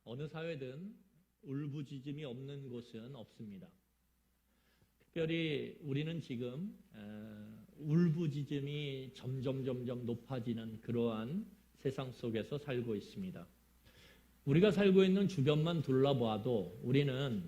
어느 사회든 울부짖음이 없는 곳은 없습니다. 특별히 우리는 지금 울부짖음이 점점 높아지는 그러한 세상 속에서 살고 있습니다. 우리가 살고 있는 주변만 둘러봐도 우리는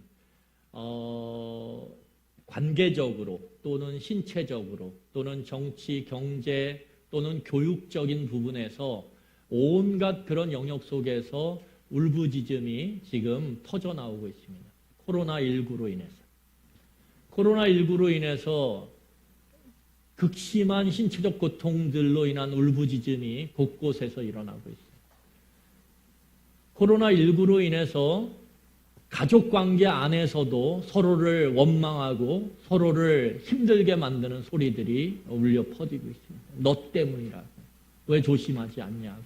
관계적으로 또는 신체적으로 또는 정치, 경제 또는 교육적인 부분에서 온갖 그런 영역 속에서 울부짖음이 지금 터져나오고 있습니다. 코로나19로 인해서. 코로나19로 인해서 극심한 신체적 고통들로 인한 울부짖음이 곳곳에서 일어나고 있습니다. 코로나19로 인해서 가족관계 안에서도 서로를 원망하고 서로를 힘들게 만드는 소리들이 울려 퍼지고 있습니다. 너 때문이라고. 왜 조심하지 않냐고.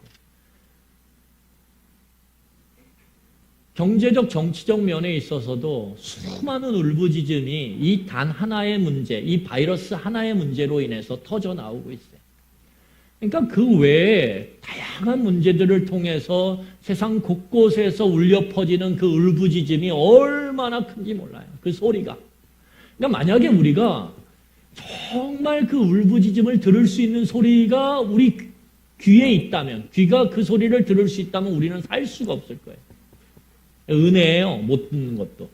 경제적, 정치적 면에 있어서도 수많은 울부짖음이 이 단 하나의 문제, 이 바이러스 하나의 문제로 인해서 터져 나오고 있어요. 그러니까 그 외에 다양한 문제들을 통해서 세상 곳곳에서 울려 퍼지는 그 울부짖음이 얼마나 큰지 몰라요. 그 소리가. 그러니까 만약에 우리가 정말 그 울부짖음을 들을 수 있는 소리가 우리 귀에 있다면, 귀가 그 소리를 들을 수 있다면 우리는 살 수가 없을 거예요. 은혜예요. 못 듣는 것도.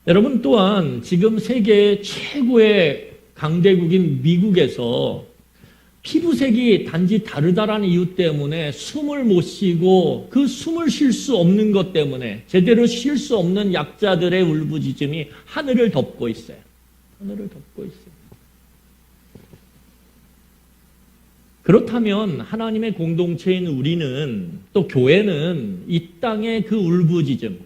여러분 또한 지금 세계 최고의 강대국인 미국에서 피부색이 단지 다르다라는 이유 때문에 숨을 못 쉬고 그 숨을 쉴 수 없는 것 때문에 제대로 쉴 수 없는 약자들의 울부짖음이 하늘을 덮고 있어요. 하늘을 덮고 있어요. 그렇다면 하나님의 공동체인 우리는 또 교회는 이 땅의 그 울부짖음,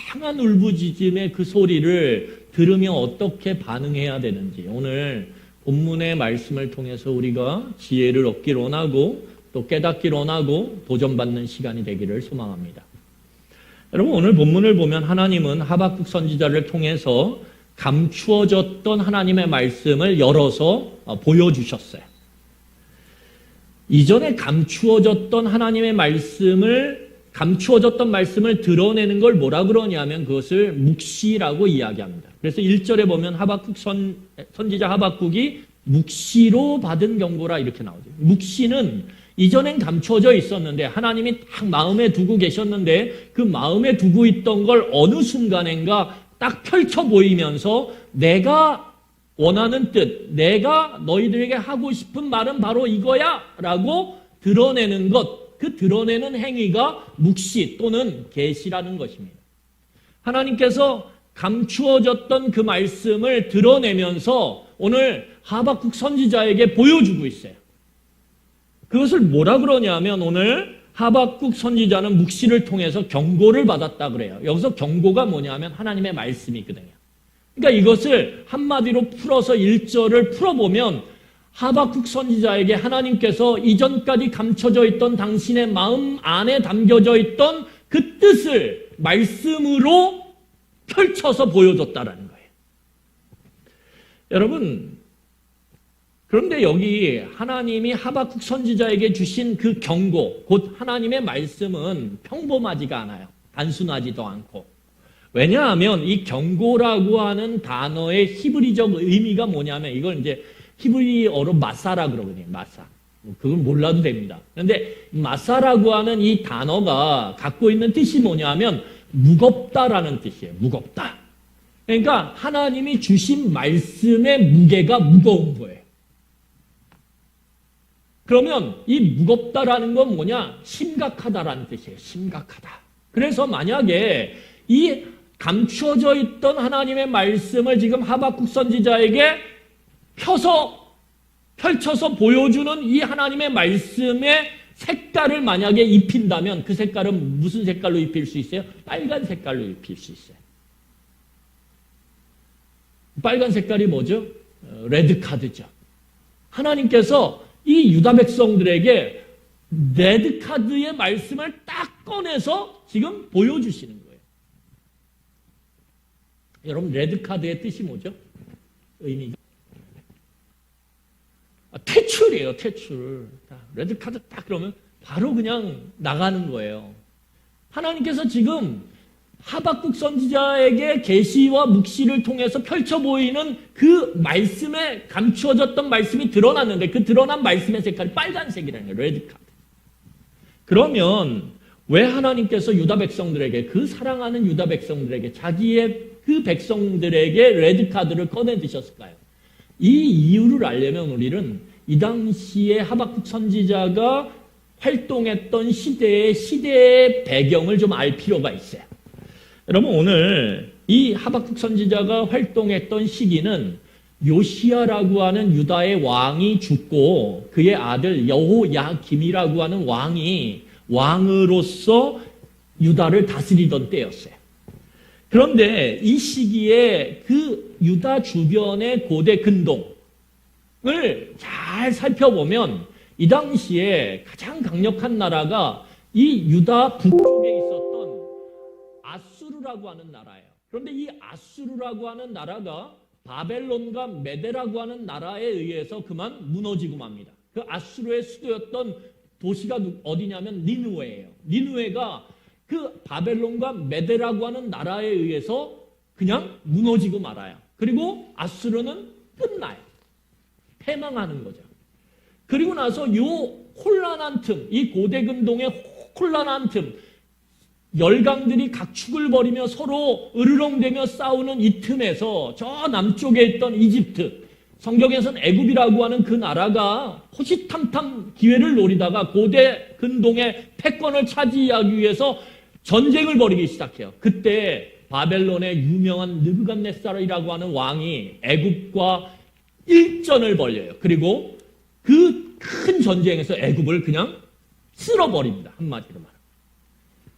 다양한 울부짖음의 그 소리를 들으며 어떻게 반응해야 되는지 오늘 본문의 말씀을 통해서 우리가 지혜를 얻기를 원하고 또 깨닫기를 원하고 도전받는 시간이 되기를 소망합니다. 여러분 오늘 본문을 보면 하나님은 하박국 선지자를 통해서 감추어졌던 하나님의 말씀을 열어서 보여주셨어요. 이전에 감추어졌던 하나님의 말씀을 드러내는 걸 뭐라 그러냐면 그것을 묵시라고 이야기합니다. 그래서 1절에 보면 선지자 하박국이 묵시로 받은 경고라 이렇게 나오죠. 묵시는 이전엔 감추어져 있었는데 하나님이 딱 마음에 두고 계셨는데 그 마음에 두고 있던 걸 어느 순간인가 딱 펼쳐 보이면서 내가 원하는 뜻, 내가 너희들에게 하고 싶은 말은 바로 이거야 라고 드러내는 것, 그 드러내는 행위가 묵시 또는 계시라는 것입니다. 하나님께서 감추어졌던 그 말씀을 드러내면서 오늘 하박국 선지자에게 보여주고 있어요. 그것을 뭐라 그러냐면 오늘 하박국 선지자는 묵시를 통해서 경고를 받았다 그래요. 여기서 경고가 뭐냐면 하나님의 말씀이거든요. 그러니까 이것을 한마디로 풀어서 1절을 풀어보면 하박국 선지자에게 하나님께서 이전까지 감춰져 있던 당신의 마음 안에 담겨져 있던 그 뜻을 말씀으로 펼쳐서 보여줬다라는 거예요. 여러분, 그런데 여기 하나님이 하박국 선지자에게 주신 그 경고, 곧 하나님의 말씀은 평범하지가 않아요. 단순하지도 않고. 왜냐하면 이 경고라고 하는 단어의 히브리적 의미가 뭐냐면 이걸 이제 히브리어로 마사라 그러거든요. 마사. 그건 몰라도 됩니다. 그런데 마사라고 하는 이 단어가 갖고 있는 뜻이 뭐냐면 무겁다라는 뜻이에요. 무겁다. 그러니까 하나님이 주신 말씀의 무게가 무거운 거예요. 그러면 이 무겁다라는 건 뭐냐? 심각하다라는 뜻이에요. 심각하다. 그래서 만약에 이 감추어져 있던 하나님의 말씀을 지금 하박국 선지자에게 펼쳐서 보여주는 이 하나님의 말씀의 색깔을 만약에 입힌다면 그 색깔은 무슨 색깔로 입힐 수 있어요? 빨간 색깔로 입힐 수 있어요. 빨간 색깔이 뭐죠? 레드카드죠. 하나님께서 이 유다 백성들에게 레드카드의 말씀을 딱 꺼내서 지금 보여주시는 거예요. 여러분 레드카드의 뜻이 뭐죠? 의미가 퇴출이에요. 퇴출. 레드카드 딱 그러면 바로 그냥 나가는 거예요. 하나님께서 지금 하박국 선지자에게 계시와 묵시를 통해서 펼쳐 보이는 그 말씀에 감추어졌던 말씀이 드러났는데 그 드러난 말씀의 색깔이 빨간색이라는 거예요. 레드카드. 그러면 왜 하나님께서 유다 백성들에게, 그 사랑하는 유다 백성들에게, 자기의 그 백성들에게 레드카드를 꺼내 드셨을까요? 이 이유를 알려면 우리는 이 당시에 하박국 선지자가 활동했던 시대의 배경을 좀 알 필요가 있어요. 여러분, 오늘 이 하박국 선지자가 활동했던 시기는 요시야라고 하는 유다의 왕이 죽고 그의 아들 여호야김이라고 하는 왕이 왕으로서 유다를 다스리던 때였어요. 그런데 이 시기에 그 유다 주변의 고대 근동을 잘 살펴보면 이 당시에 가장 강력한 나라가 이 유다 북쪽에 있었던 아수르라고 하는 나라예요. 그런데 이 아수르라고 하는 나라가 바벨론과 메데라고 하는 나라에 의해서 그만 무너지고 맙니다. 그 아수르의 수도였던 도시가 어디냐면 니느웨예요. 니느웨가 그 바벨론과 메데라고 하는 나라에 의해서 그냥 무너지고 말아요. 그리고 아수르는 끝나요. 패망하는 거죠. 그리고 나서 요 혼란한 틈, 이 고대 근동의 혼란한 틈, 열강들이 각축을 벌이며 서로 으르렁대며 싸우는 이 틈에서 저 남쪽에 있던 이집트, 성경에서는 애굽이라고 하는 그 나라가 호시탐탐 기회를 노리다가 고대 근동의 패권을 차지하기 위해서 전쟁을 벌이기 시작해요. 그때 바벨론의 유명한 느부갓네살이라고 하는 왕이 애굽과 일전을 벌여요. 그리고 그 큰 전쟁에서 애굽을 그냥 쓸어버립니다. 한마디로 말하면.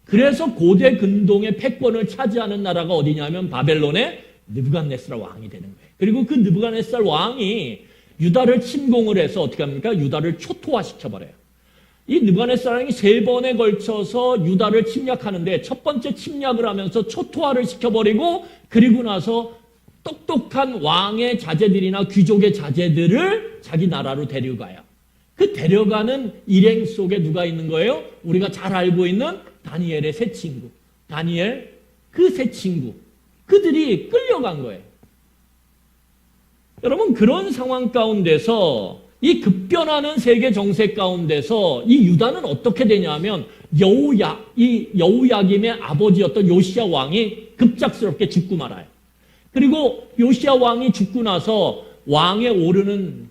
그래서 고대 근동의 패권을 차지하는 나라가 어디냐면 바벨론의 느부갓네살 왕이 되는 거예요. 그리고 그 느부갓네살 왕이 유다를 침공을 해서 어떻게 합니까? 유다를 초토화시켜버려요. 이 느부갓네살 왕이 3번에 걸쳐서 유다를 침략하는데 첫 번째 침략을 하면서 초토화를 시켜버리고 그리고 나서 똑똑한 왕의 자제들이나 귀족의 자제들을 자기 나라로 데려가요. 그 데려가는 일행 속에 누가 있는 거예요? 우리가 잘 알고 있는 다니엘의 세 친구. 다니엘 그 세 친구. 그들이 끌려간 거예요. 여러분, 그런 상황 가운데서 이 급변하는 세계 정세 가운데서 이 유다는 어떻게 되냐면 여우야김의 아버지였던 요시야 왕이 급작스럽게 죽고 말아요. 그리고 요시야 왕이 죽고 나서 왕에 오르는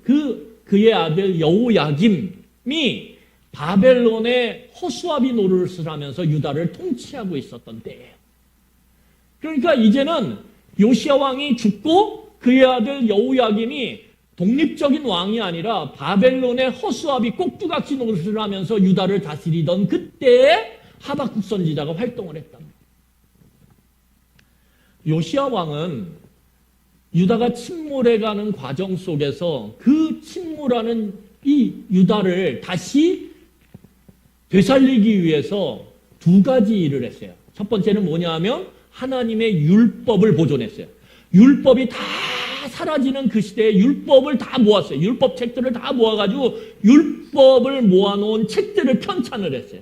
그의 아들 여우야김이 바벨론의 허수아비 노릇을 하면서 유다를 통치하고 있었던 때예요. 그러니까 이제는 요시야 왕이 죽고 그의 아들 여우야김이 독립적인 왕이 아니라 바벨론의 허수아비 꼭두각시 노릇을 하면서 유다를 다스리던 그때에 하박국 선지자가 활동을 했답니다. 요시야 왕은 유다가 침몰해가는 과정 속에서 그 침몰하는 이 유다를 다시 되살리기 위해서 2가지 일을 했어요. 첫 번째는 뭐냐 하면 하나님의 율법을 보존했어요. 율법이 다 사라지는 그 시대에 율법을 다 모았어요. 율법 책들을 다 모아가지고 율법을 모아놓은 책들을 편찬을 했어요.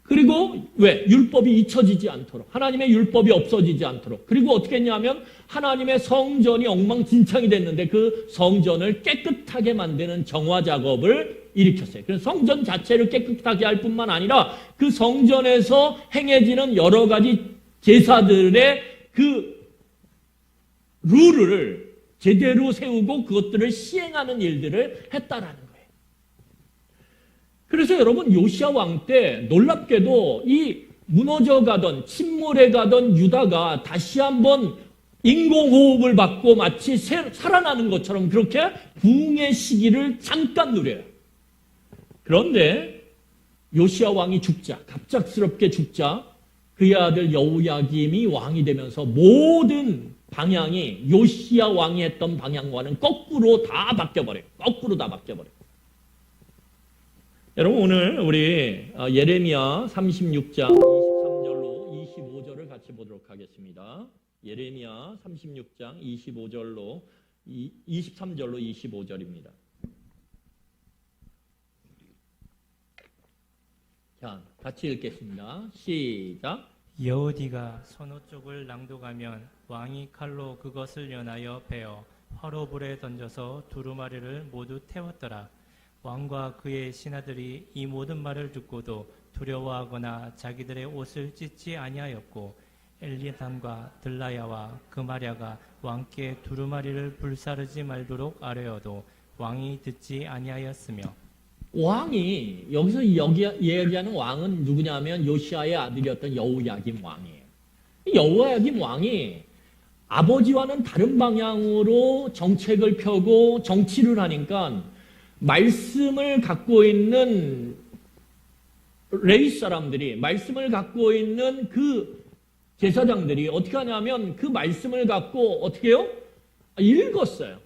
그리고 왜? 율법이 잊혀지지 않도록. 하나님의 율법이 없어지지 않도록. 그리고 어떻게 했냐면 하나님의 성전이 엉망진창이 됐는데 그 성전을 깨끗하게 만드는 정화 작업을 일으켰어요. 그래서 성전 자체를 깨끗하게 할 뿐만 아니라 그 성전에서 행해지는 여러 가지 제사들의 그 룰을 제대로 세우고 그것들을 시행하는 일들을 했다라는 거예요. 그래서 여러분 요시야 왕 때 놀랍게도 이 무너져가던 침몰해가던 유다가 다시 한번 인공호흡을 받고 마치 살아나는 것처럼 그렇게 부흥의 시기를 잠깐 누려요. 그런데 요시야 왕이 죽자, 갑작스럽게 죽자 그의 아들 여우야김이 왕이 되면서 모든 방향이 요시야 왕이 했던 방향과는 거꾸로 다 바뀌어버려요. 거꾸로 다 바뀌어버려요. 여러분 오늘 우리 예레미야 36장 23절로 25절을 같이 보도록 하겠습니다. 예레미야 36장 23절로 25절입니다. 자, 같이 읽겠습니다. 시작. 여호디가 선호 쪽을 낭독하면 왕이 칼로 그것을 연하여 베어 화로불에 던져서 두루마리를 모두 태웠더라. 왕과 그의 신하들이 이 모든 말을 듣고도 두려워하거나 자기들의 옷을 찢지 아니하였고 엘리담과 들라야와 그마랴가 왕께 두루마리를 불사르지 말도록 아뢰어도 왕이 듣지 아니하였으며 왕이 여기서 여기 얘기하는 왕은 누구냐면 요시아의 아들이었던 여호야김 왕이에요. 여호야김 왕이 아버지와는 다른 방향으로 정책을 펴고 정치를 하니까 말씀을 갖고 있는 레위 사람들이, 말씀을 갖고 있는 그 제사장들이 어떻게 하냐면 그 말씀을 갖고 어떻게 해요? 읽었어요.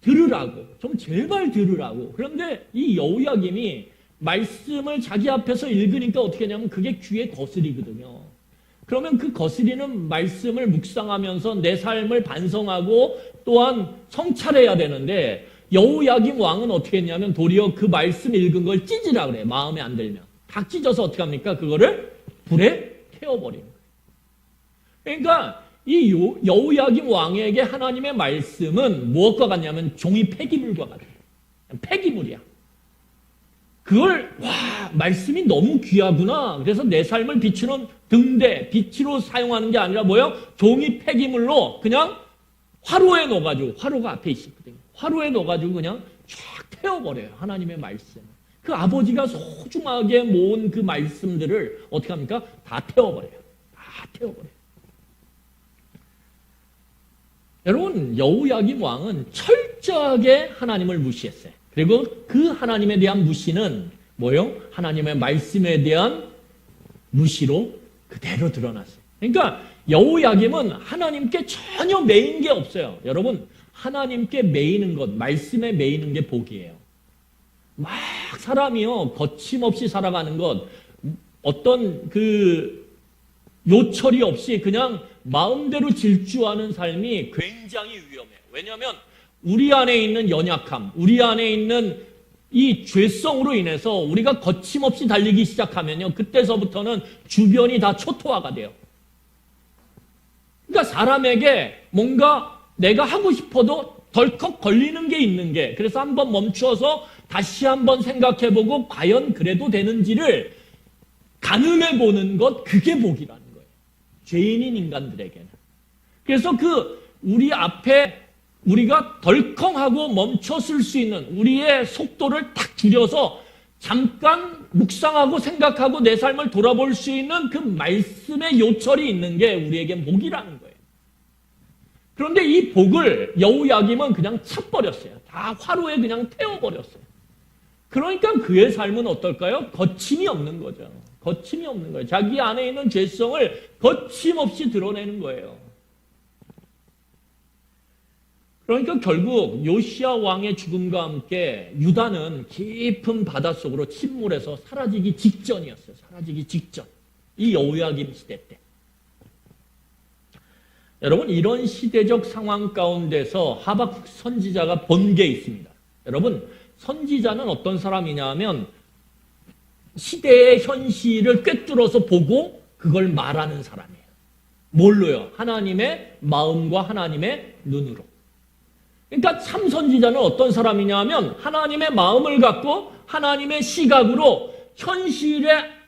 들으라고. 좀 제발 들으라고. 그런데 이 여호야김이 말씀을 자기 앞에서 읽으니까 어떻게 하냐면 그게 귀에 거스리거든요. 그러면 그 거스리는 말씀을 묵상하면서 내 삶을 반성하고 또한 성찰해야 되는데 여호야김 왕은 어떻게 했냐면 도리어 그 말씀 읽은 걸 찢으라 그래. 마음에 안 들면. 다 찢어서 어떻게 합니까? 그거를 불에 태워버리는 거예요. 그러니까 이 여호야김 왕에게 하나님의 말씀은 무엇과 같냐면 종이 폐기물과 같아요. 폐기물이야. 그걸 말씀이 너무 귀하구나. 그래서 내 삶을 비추는 등대, 빛으로 사용하는 게 아니라 뭐예요? 종이 폐기물로 그냥 화로에 넣어가지고, 화로가 앞에 있었거든요. 화로에 넣어가지고 그냥 쫙 태워버려요. 하나님의 말씀. 그 아버지가 소중하게 모은 그 말씀들을 어떻게 합니까? 다 태워버려요. 다 태워버려요. 여러분, 여호야김 왕은 철저하게 하나님을 무시했어요. 그리고 그 하나님에 대한 무시는 뭐요? 하나님의 말씀에 대한 무시로 그대로 드러났어요. 그러니까 여호야김은 하나님께 전혀 매인 게 없어요. 여러분, 하나님께 매이는 것, 말씀에 매이는 게 복이에요. 막 사람이요, 거침없이 살아가는 것, 어떤 그 요철이 없이 그냥 마음대로 질주하는 삶이 굉장히 위험해요. 왜냐하면 우리 안에 있는 연약함, 우리 안에 있는 이 죄성으로 인해서 우리가 거침없이 달리기 시작하면요, 그때서부터는 주변이 다 초토화가 돼요. 그러니까 사람에게 뭔가 내가 하고 싶어도 덜컥 걸리는 게 있는 게, 그래서 한번 멈추어서 다시 한번 생각해보고 과연 그래도 되는지를 가늠해보는 것, 그게 복이라는 거예요. 죄인인 인간들에게는. 그래서 우리 앞에 우리가 덜컹하고 멈췄을 수 있는 우리의 속도를 탁 줄여서 잠깐 묵상하고 생각하고 내 삶을 돌아볼 수 있는 그 말씀의 요철이 있는 게 우리에겐 복이라는 거예요. 그런데 이 복을 여호야김은 그냥 차버렸어요. 다 화로에 그냥 태워버렸어요. 그러니까 그의 삶은 어떨까요? 거침이 없는 거죠. 거침이 없는 거예요. 자기 안에 있는 죄성을 거침없이 드러내는 거예요. 그러니까 결국 요시야 왕의 죽음과 함께 유다는 깊은 바닷속으로 침몰해서 사라지기 직전이었어요. 사라지기 직전. 이 여호야김 시대 때. 여러분, 이런 시대적 상황 가운데서 하박국 선지자가 본 게 있습니다. 여러분, 선지자는 어떤 사람이냐 하면 시대의 현실을 꿰뚫어서 보고 그걸 말하는 사람이에요. 뭘로요? 하나님의 마음과 하나님의 눈으로. 그러니까 참 선지자는 어떤 사람이냐 하면 하나님의 마음을 갖고 하나님의 시각으로 현실의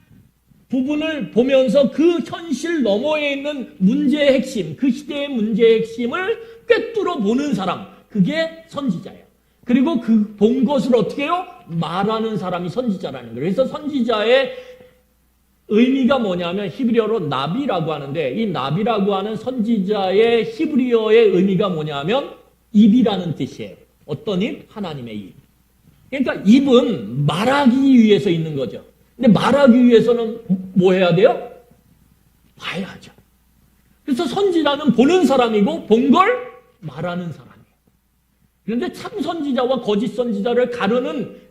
부분을 보면서 그 현실 너머에 있는 문제의 핵심, 그 시대의 문제의 핵심을 꿰뚫어 보는 사람, 그게 선지자예요. 그리고 그 본 것을 어떻게 해요? 말하는 사람이 선지자라는 거예요. 그래서 선지자의 의미가 뭐냐면 히브리어로 나비라고 하는데, 이 나비라고 하는 선지자의 히브리어의 의미가 뭐냐면 입이라는 뜻이에요. 어떤 입? 하나님의 입. 그러니까 입은 말하기 위해서 있는 거죠. 근데 말하기 위해서는 뭐 해야 돼요? 봐야죠. 그래서 선지자는 보는 사람이고 본 걸 말하는 사람이에요. 그런데 참 선지자와 거짓 선지자를 가르는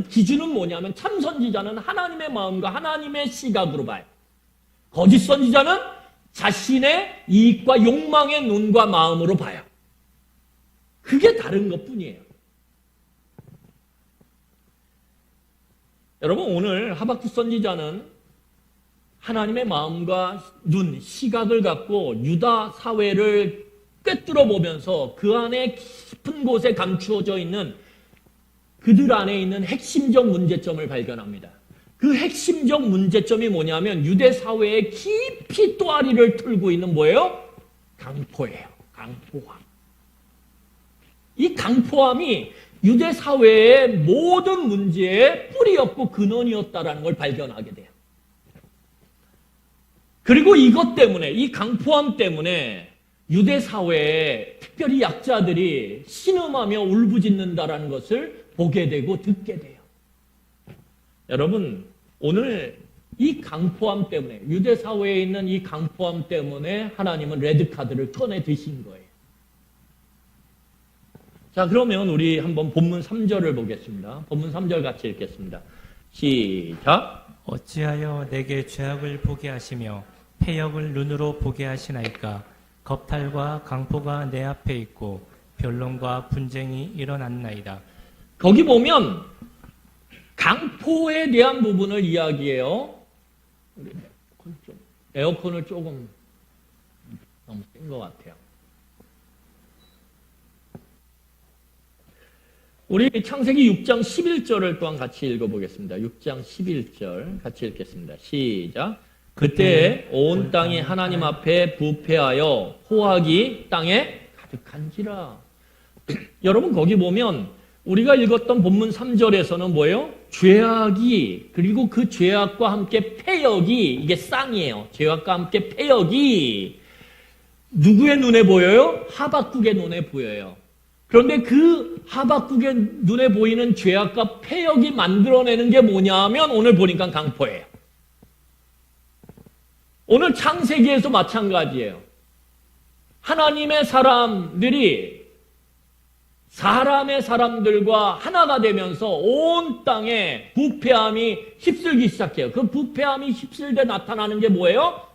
기준은 뭐냐면 참 선지자는 하나님의 마음과 하나님의 시각으로 봐요. 거짓 선지자는 자신의 이익과 욕망의 눈과 마음으로 봐요. 그게 다른 것뿐이에요. 여러분 오늘 하박국 선지자는 하나님의 마음과 눈, 시각을 갖고 유다 사회를 꿰뚫어 보면서 그 안에 깊은 곳에 감추어져 있는 그들 안에 있는 핵심적 문제점을 발견합니다. 그 핵심적 문제점이 뭐냐면 유대 사회에 깊이 또아리를 틀고 있는 뭐예요? 강포예요. 강포함. 이 강포함이 유대 사회의 모든 문제의 뿌리였고 근원이었다라는 걸 발견하게 돼요. 그리고 이것 때문에, 이 강포함 때문에 유대 사회에 특별히 약자들이 신음하며 울부짖는다라는 것을 보게 되고 듣게 돼요. 여러분, 오늘 이 강포함 때문에, 유대 사회에 있는 이 강포함 때문에 하나님은 레드카드를 꺼내 드신 거예요. 자, 그러면 우리 한번 본문 3절을 보겠습니다. 본문 3절 같이 읽겠습니다. 시작. 어찌하여 내게 죄악을 보게 하시며 패역을 눈으로 보게 하시나이까. 겁탈과 강포가 내 앞에 있고 변론과 분쟁이 일어났나이다. 거기 보면 강포에 대한 부분을 이야기해요. 에어컨을 조금 너무 센 것 같아요. 우리 창세기 6장 11절을 또한 같이 읽어보겠습니다. 6장 11절 같이 읽겠습니다. 시작. 그때 온 땅이 하나님 앞에 부패하여 포악이 땅에 가득한지라. 여러분 거기 보면 우리가 읽었던 본문 3절에서는 뭐예요? 죄악이, 그리고 그 죄악과 함께 패역이, 이게 쌍이에요. 죄악과 함께 패역이 누구의 눈에 보여요? 하박국의 눈에 보여요. 그런데 그 하박국의 눈에 보이는 죄악과 패역이 만들어내는 게 뭐냐 하면 오늘 보니까 강포예요. 오늘 창세기에서 마찬가지예요. 하나님의 사람들이 사람의 사람들과 하나가 되면서 온 땅에 부패함이 휩쓸기 시작해요. 그 부패함이 휩쓸때 나타나는 게 뭐예요?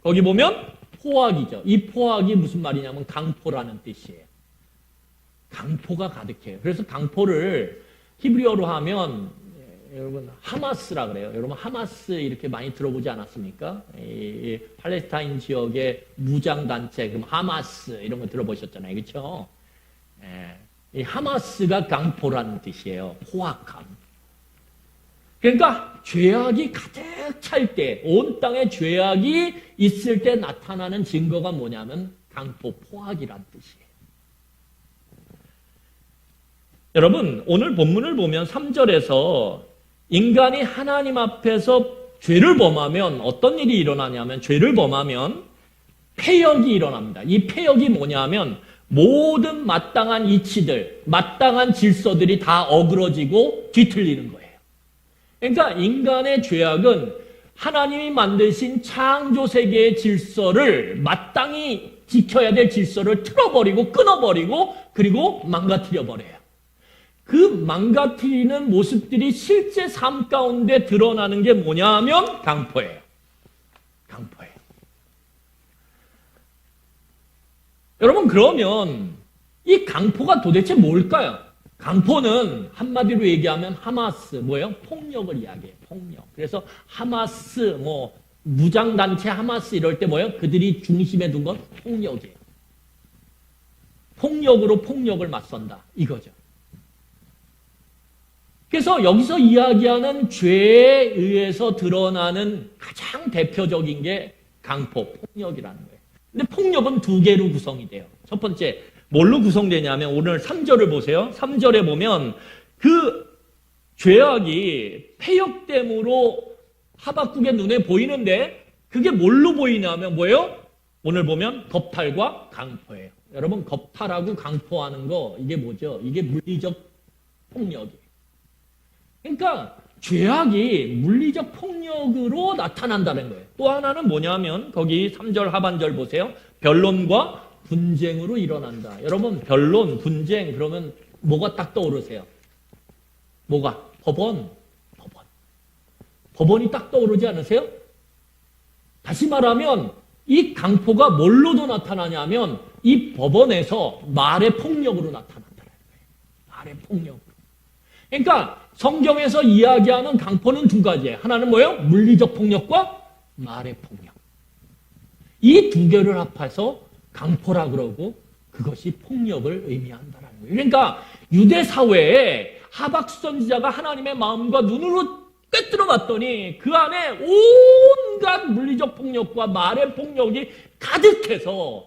거기 보면 포악이죠. 이 포악이 무슨 말이냐면 강포라는 뜻이에요. 강포가 가득해요. 그래서 강포를 히브리어로 하면 여러분 하마스라 그래요. 여러분 하마스 이렇게 많이 들어보지 않았습니까? 이 팔레스타인 지역의 무장 단체, 그럼 하마스 이런 거 들어보셨잖아요, 그렇죠? 이 하마스가 강포라는 뜻이에요. 포악함. 그러니까 죄악이 가득 찰 때, 온 땅에 죄악이 있을 때 나타나는 증거가 뭐냐면 강포, 포악이란 뜻이에요. 여러분, 오늘 본문을 보면 3절에서 인간이 하나님 앞에서 죄를 범하면 어떤 일이 일어나냐면, 죄를 범하면 패역이 일어납니다. 이 패역이 뭐냐면 모든 마땅한 이치들, 마땅한 질서들이 다 어그러지고 뒤틀리는 거예요. 그러니까 인간의 죄악은 하나님이 만드신 창조 세계의 질서를, 마땅히 지켜야 될 질서를 틀어버리고 끊어버리고 그리고 망가뜨려 버려요. 그 망가뜨리는 모습들이 실제 삶 가운데 드러나는 게 뭐냐 하면 강포예요. 강포예요. 여러분, 그러면 이 강포가 도대체 뭘까요? 강포는 한마디로 얘기하면 하마스, 뭐예요? 폭력을 이야기해요. 폭력. 그래서 하마스, 무장단체 하마스 이럴 때 뭐예요? 그들이 중심에 둔 건 폭력이에요. 폭력으로 폭력을 맞선다. 이거죠. 그래서 여기서 이야기하는 죄에 의해서 드러나는 가장 대표적인 게 강포, 폭력이라는 거예요. 근데 폭력은 두 개로 구성이 돼요. 첫 번째, 뭘로 구성되냐면 오늘 3절을 보세요. 3절에 보면 그 죄악이 패역됨으로 하박국의 눈에 보이는데 그게 뭘로 보이냐면 뭐예요? 오늘 보면 겁탈과 강포예요. 여러분, 겁탈하고 강포하는 거 이게 뭐죠? 이게 물리적 폭력이에요. 그러니까 죄악이 물리적 폭력으로 나타난다는 거예요. 또 하나는 뭐냐면 거기 3절 하반절 보세요. 변론과 분쟁으로 일어난다. 여러분, 변론, 분쟁 그러면 뭐가 딱 떠오르세요? 뭐가? 법원. 법원이 딱 떠오르지 않으세요? 다시 말하면 이 강포가 뭘로도 나타나냐면 이 법원에서 말의 폭력으로 나타난다는 거예요. 말의 폭력으로. 그러니까 성경에서 이야기하는 강포는 두 가지예요. 하나는 뭐예요? 물리적 폭력과 말의 폭력. 이 두 개를 합해서 강포라 그러고 그것이 폭력을 의미한다는 거예요. 그러니까 유대 사회에 하박국 선지자가 하나님의 마음과 눈으로 꿰뚫어 봤더니 그 안에 온갖 물리적 폭력과 말의 폭력이 가득해서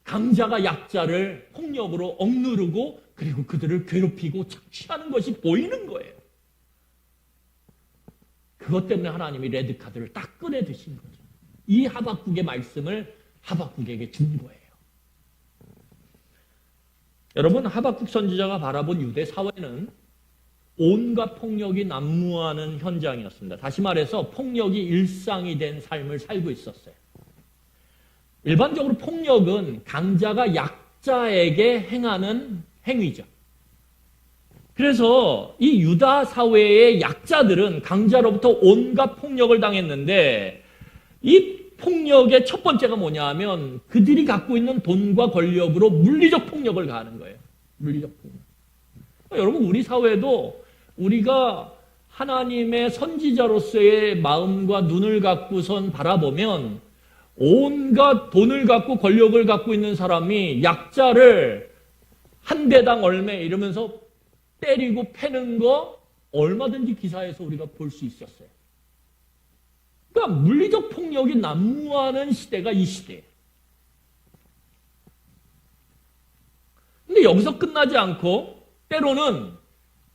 강자가 약자를 폭력으로 억누르고 그리고 그들을 괴롭히고 착취하는 것이 보이는 거예요. 그것 때문에 하나님이 레드카드를 딱 꺼내 드신 거죠. 이 하박국의 말씀을 하박국에게 준 거예요. 여러분, 하박국 선지자가 바라본 유대 사회는 온갖 폭력이 난무하는 현장이었습니다. 다시 말해서 폭력이 일상이 된 삶을 살고 있었어요. 일반적으로 폭력은 강자가 약자에게 행하는 행위죠. 그래서 이 유다 사회의 약자들은 강자로부터 온갖 폭력을 당했는데 이 폭력의 첫 번째가 뭐냐 하면 그들이 갖고 있는 돈과 권력으로 물리적 폭력을 가하는 거예요. 물리적 폭력. 여러분, 우리 사회도 우리가 하나님의 선지자로서의 마음과 눈을 갖고선 바라보면 온갖 돈을 갖고 권력을 갖고 있는 사람이 약자를 한 대당 얼매 이러면서 때리고 패는 거 얼마든지 기사에서 우리가 볼 수 있었어요. 그러니까 물리적 폭력이 난무하는 시대가 이 시대예요. 근데 여기서 끝나지 않고 때로는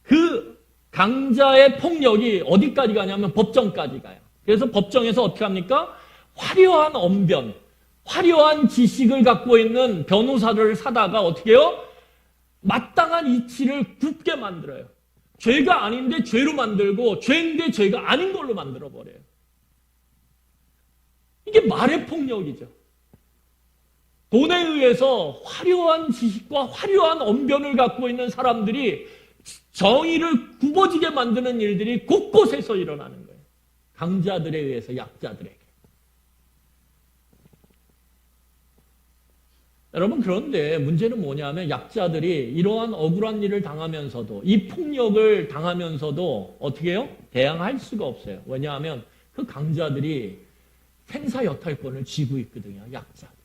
그 강자의 폭력이 어디까지 가냐면 법정까지 가요. 그래서 법정에서 어떻게 합니까? 화려한 언변, 화려한 지식을 갖고 있는 변호사를 사다가 어떻게 해요? 마땅한 이치를 굽게 만들어요. 죄가 아닌데 죄로 만들고 죄인데 죄가 아닌 걸로 만들어버려요. 이게 말의 폭력이죠. 돈에 의해서 화려한 지식과 화려한 언변을 갖고 있는 사람들이 정의를 굽어지게 만드는 일들이 곳곳에서 일어나는 거예요. 강자들에 의해서 약자들에게. 여러분, 그런데 문제는 뭐냐면 약자들이 이러한 억울한 일을 당하면서도 이 폭력을 당하면서도 어떻게 해요? 대항할 수가 없어요. 왜냐하면 그 강자들이 생사여탈권을 쥐고 있거든요. 약자들.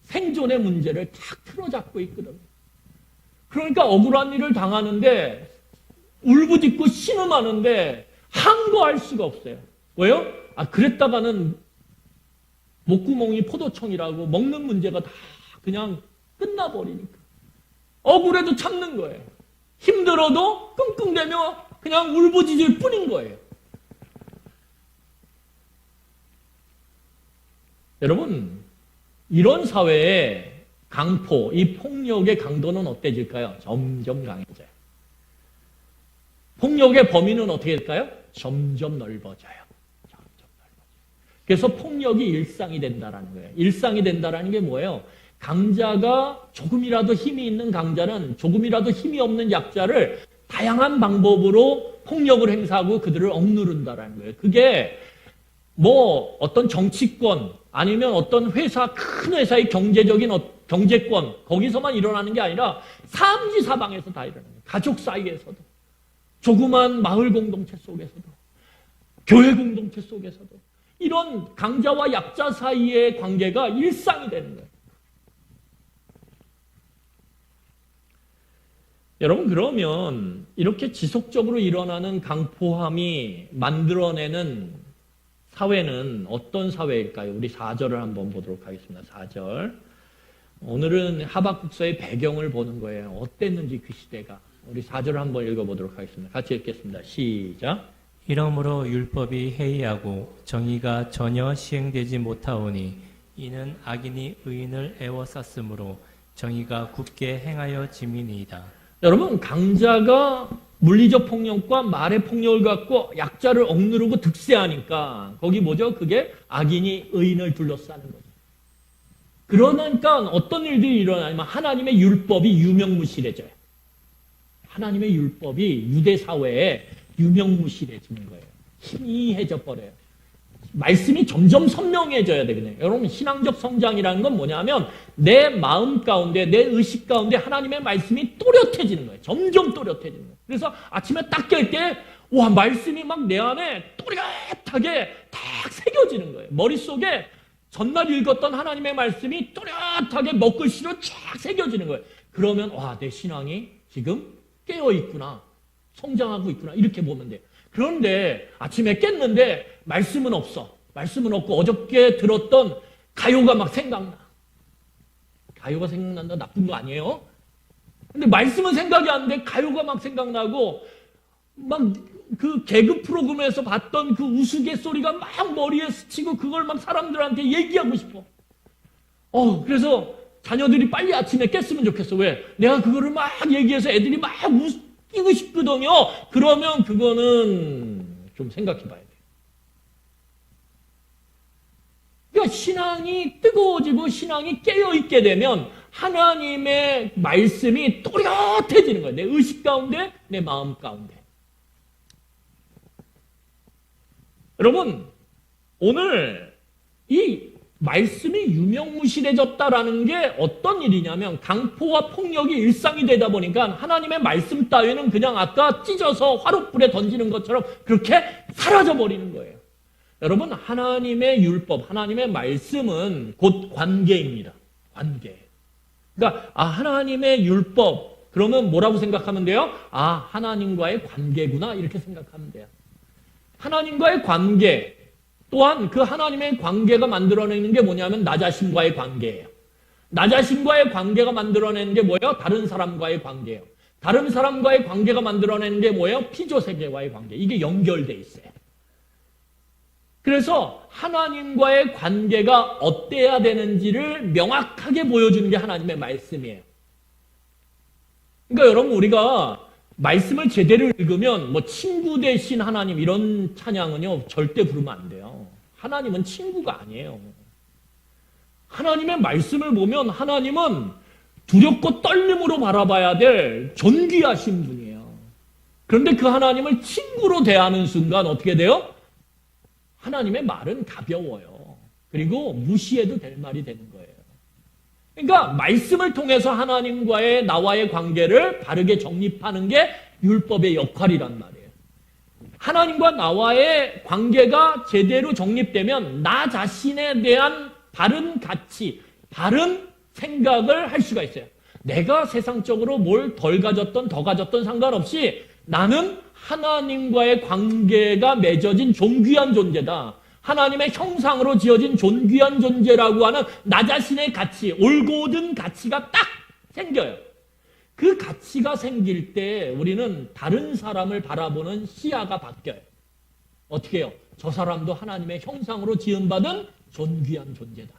생존의 문제를 탁 틀어잡고 있거든요. 그러니까 억울한 일을 당하는데 울부짖고 신음하는데 항거할 수가 없어요. 왜요? 그랬다가는 목구멍이 포도청이라고 먹는 문제가 다 그냥 끝나버리니까. 억울해도 참는 거예요. 힘들어도 끙끙대며 그냥 울부짖을 뿐인 거예요. 여러분, 이런 사회에 강포, 이 폭력의 강도는 어때질까요? 점점 강해져요. 폭력의 범위는 어떻게 될까요? 점점 넓어져요. 점점 넓어져요. 그래서 폭력이 일상이 된다는 거예요. 일상이 된다는 게 뭐예요? 강자가 조금이라도 힘이 있는 강자는 조금이라도 힘이 없는 약자를 다양한 방법으로 폭력을 행사하고 그들을 억누른다는 거예요. 그게 뭐 어떤 정치권 아니면 어떤 회사, 큰 회사의 경제적인 경제권 거기서만 일어나는 게 아니라 사방에서 다 일어나는 거예요. 가족 사이에서도, 조그만 마을 공동체 속에서도, 교회 공동체 속에서도 이런 강자와 약자 사이의 관계가 일상이 되는 거예요. 여러분, 그러면 이렇게 지속적으로 일어나는 강포함이 만들어내는 사회는 어떤 사회일까요? 우리 4절을 한번 보도록 하겠습니다. 4절. 오늘은 하박국서의 배경을 보는 거예요. 어땠는지 그 시대가. 우리 4절을 한번 읽어보도록 하겠습니다. 같이 읽겠습니다. 시작. 이러므로 율법이 해이하고 정의가 전혀 시행되지 못하오니 이는 악인이 의인을 애워쌌으므로 정의가 굳게 행하여 짐이니이다. 여러분, 강자가 물리적 폭력과 말의 폭력을 갖고 약자를 억누르고 득세하니까 거기 뭐죠? 그게 악인이 의인을 둘러싸는 거죠. 그러니까 어떤 일들이 일어나냐면 하나님의 율법이 유명무실해져요. 하나님의 율법이 유대 사회에 유명무실해지는 거예요. 희미해져 버려요. 말씀이 점점 선명해져야 되거든요. 여러분, 신앙적 성장이라는 건 뭐냐면 내 마음 가운데, 내 의식 가운데 하나님의 말씀이 또렷해지는 거예요. 점점 또렷해지는 거예요. 그래서 아침에 딱 깰 때, 와, 말씀이 막 내 안에 또렷하게 딱 새겨지는 거예요. 머릿속에 전날 읽었던 하나님의 말씀이 또렷하게 먹글씨로 쫙 새겨지는 거예요. 그러면, 와, 내 신앙이 지금 깨어있구나. 성장하고 있구나. 이렇게 보면 돼요. 그런데 아침에 깼는데 말씀은 없어. 말씀은 없고 어저께 들었던 가요가 막 생각나. 가요가 생각난다 나쁜 거 아니에요? 근데 말씀은 생각이 안 돼. 가요가 막 생각나고 막 그 개그 프로그램에서 봤던 그 우스갯소리가 막 머리에 스치고 그걸 막 사람들한테 얘기하고 싶어. 그래서 자녀들이 빨리 아침에 깼으면 좋겠어. 왜? 내가 그거를 막 얘기해서 애들이 막 웃기고 싶거든요. 그러면 그거는 좀 생각해 봐야 돼. 그러니까 신앙이 뜨거워지고 신앙이 깨어있게 되면 하나님의 말씀이 또렷해지는 거예요. 내 의식 가운데, 내 마음 가운데. 여러분, 오늘 이 말씀이 유명무실해졌다라는 게 어떤 일이냐면 강포와 폭력이 일상이 되다 보니까 하나님의 말씀 따위는 그냥 아까 찢어서 화롯불에 던지는 것처럼 그렇게 사라져버리는 거예요. 여러분, 하나님의 율법, 하나님의 말씀은 곧 관계입니다. 관계. 그러니까 하나님의 율법, 그러면 뭐라고 생각하면 돼요? 하나님과의 관계구나, 이렇게 생각하면 돼요. 하나님과의 관계, 또한 그 하나님의 관계가 만들어내는 게 뭐냐면 나 자신과의 관계예요. 나 자신과의 관계가 만들어내는 게 뭐예요? 다른 사람과의 관계예요. 다른 사람과의 관계가 만들어내는 게 뭐예요? 피조세계와의 관계. 이게 연결돼 있어요. 그래서 하나님과의 관계가 어때야 되는지를 명확하게 보여주는 게 하나님의 말씀이에요. 그러니까 여러분, 우리가 말씀을 제대로 읽으면 뭐 친구 대신 하나님 이런 찬양은요 절대 부르면 안 돼요. 하나님은 친구가 아니에요. 하나님의 말씀을 보면 하나님은 두렵고 떨림으로 바라봐야 될 존귀하신 분이에요. 그런데 그 하나님을 친구로 대하는 순간 어떻게 돼요? 하나님의 말은 가벼워요. 그리고 무시해도 될 말이 되는 거예요. 그러니까 말씀을 통해서 하나님과의 나와의 관계를 바르게 정립하는 게 율법의 역할이란 말이에요. 하나님과 나와의 관계가 제대로 정립되면 나 자신에 대한 바른 가치, 바른 생각을 할 수가 있어요. 내가 세상적으로 뭘 덜 가졌던 더 가졌던 상관없이 나는 하나님과의 관계가 맺어진 존귀한 존재다. 하나님의 형상으로 지어진 존귀한 존재라고 하는 나 자신의 가치, 올곧은 가치가 딱 생겨요. 그 가치가 생길 때 우리는 다른 사람을 바라보는 시야가 바뀌어요. 어떻게 해요? 저 사람도 하나님의 형상으로 지음받은 존귀한 존재다.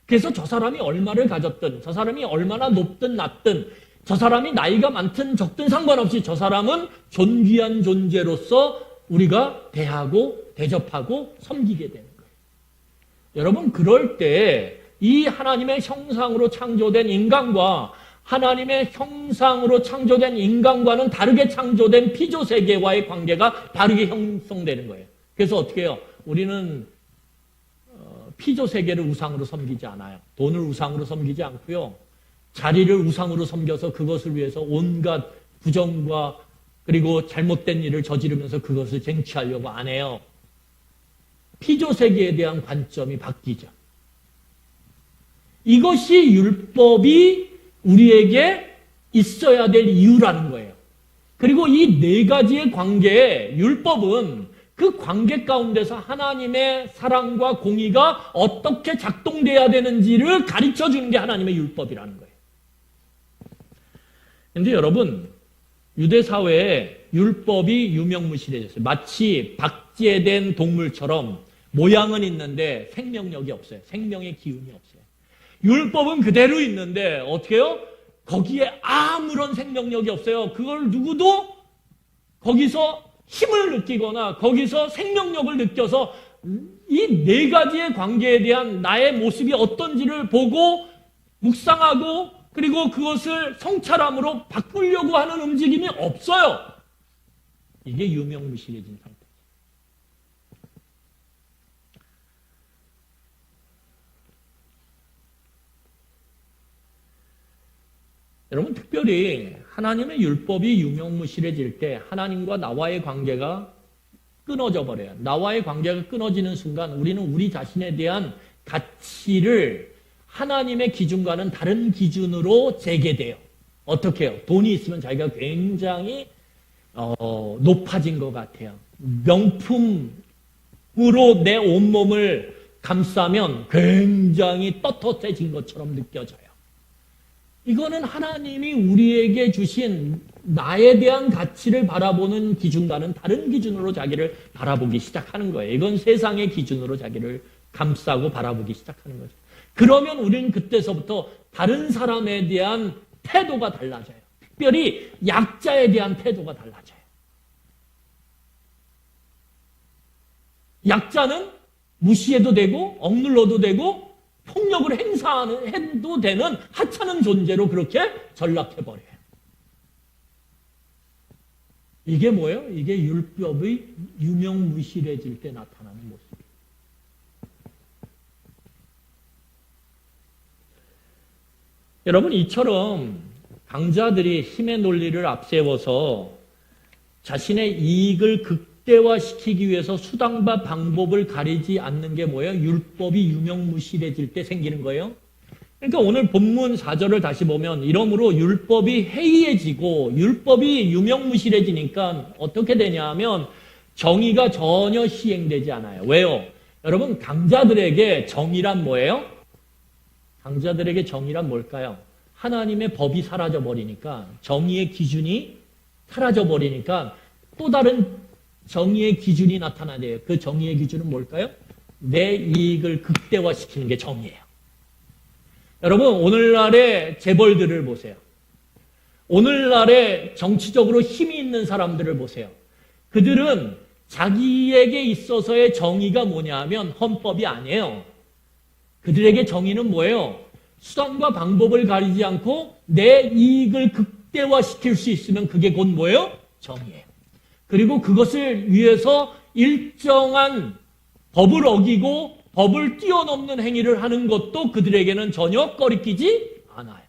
그래서 저 사람이 얼마를 가졌든, 저 사람이 얼마나 높든 낮든, 저 사람이 나이가 많든 적든 상관없이 저 사람은 존귀한 존재로서 우리가 대하고 대접하고 섬기게 되는 거예요. 여러분, 그럴 때 이 하나님의 형상으로 창조된 인간과 하나님의 형상으로 창조된 인간과는 다르게 창조된 피조세계와의 관계가 바르게 형성되는 거예요. 그래서 어떻게 해요? 우리는 피조세계를 우상으로 섬기지 않아요. 돈을 우상으로 섬기지 않고요. 자리를 우상으로 섬겨서 그것을 위해서 온갖 부정과 그리고 잘못된 일을 저지르면서 그것을 쟁취하려고 안 해요. 피조세계에 대한 관점이 바뀌죠. 이것이 율법이 우리에게 있어야 될 이유라는 거예요. 그리고 이 네 가지의 관계에 율법은 그 관계 가운데서 하나님의 사랑과 공의가 어떻게 작동돼야 되는지를 가르쳐 주는 게 하나님의 율법이라는 거예요. 그런데 여러분, 유대 사회에 율법이 유명무실해졌어요. 마치 박제된 동물처럼 모양은 있는데 생명력이 없어요. 생명의 기운이 없어요. 율법은 그대로 있는데 어떻게 해요? 거기에 아무런 생명력이 없어요. 그걸 누구도 거기서 힘을 느끼거나 거기서 생명력을 느껴서 이 네 가지의 관계에 대한 나의 모습이 어떤지를 보고 묵상하고 그리고 그것을 성찰함으로 바꾸려고 하는 움직임이 없어요. 이게 유명무실해진 상태. 여러분, 특별히 하나님의 율법이 유명무실해질 때 하나님과 나와의 관계가 끊어져 버려요. 나와의 관계가 끊어지는 순간 우리는 우리 자신에 대한 가치를 하나님의 기준과는 다른 기준으로 재게 돼요. 어떻게 해요? 돈이 있으면 자기가 굉장히 높아진 것 같아요. 명품으로 내 온몸을 감싸면 굉장히 떳떳해진 것처럼 느껴져요. 이거는 하나님이 우리에게 주신 나에 대한 가치를 바라보는 기준과는 다른 기준으로 자기를 바라보기 시작하는 거예요. 이건 세상의 기준으로 자기를 감싸고 바라보기 시작하는 거죠. 그러면 우리는 그때서부터 다른 사람에 대한 태도가 달라져요. 특별히 약자에 대한 태도가 달라져요. 약자는 무시해도 되고 억눌러도 되고 폭력을 행사해도 되는 하찮은 존재로 그렇게 전락해버려요. 이게 뭐예요? 이게 율법의 유명무실해질 때 나타나는 모습이에요. 여러분, 이처럼 강자들이 힘의 논리를 앞세워서 자신의 이익을 극대화시키기 위해서 수단과 방법을 가리지 않는 게 뭐예요? 율법이 유명무실해질 때 생기는 거예요. 그러니까 오늘 본문 4절을 다시 보면 이러므로 율법이 해이해지고 율법이 유명무실해지니까 어떻게 되냐 하면 정의가 전혀 시행되지 않아요. 왜요? 여러분, 강자들에게 정의란 뭐예요? 강자들에게 정의란 뭘까요? 하나님의 법이 사라져버리니까, 정의의 기준이 사라져버리니까 또 다른 정의의 기준이 나타나네요. 그 정의의 기준은 뭘까요? 내 이익을 극대화시키는 게 정의예요. 여러분, 오늘날의 재벌들을 보세요. 오늘날의 정치적으로 힘이 있는 사람들을 보세요. 그들은 자기에게 있어서의 정의가 뭐냐 하면 헌법이 아니에요. 그들에게 정의는 뭐예요? 수단과 방법을 가리지 않고 내 이익을 극대화시킬 수 있으면 그게 곧 뭐예요? 정의예요. 그리고 그것을 위해서 일정한 법을 어기고 법을 뛰어넘는 행위를 하는 것도 그들에게는 전혀 꺼리끼지 않아요.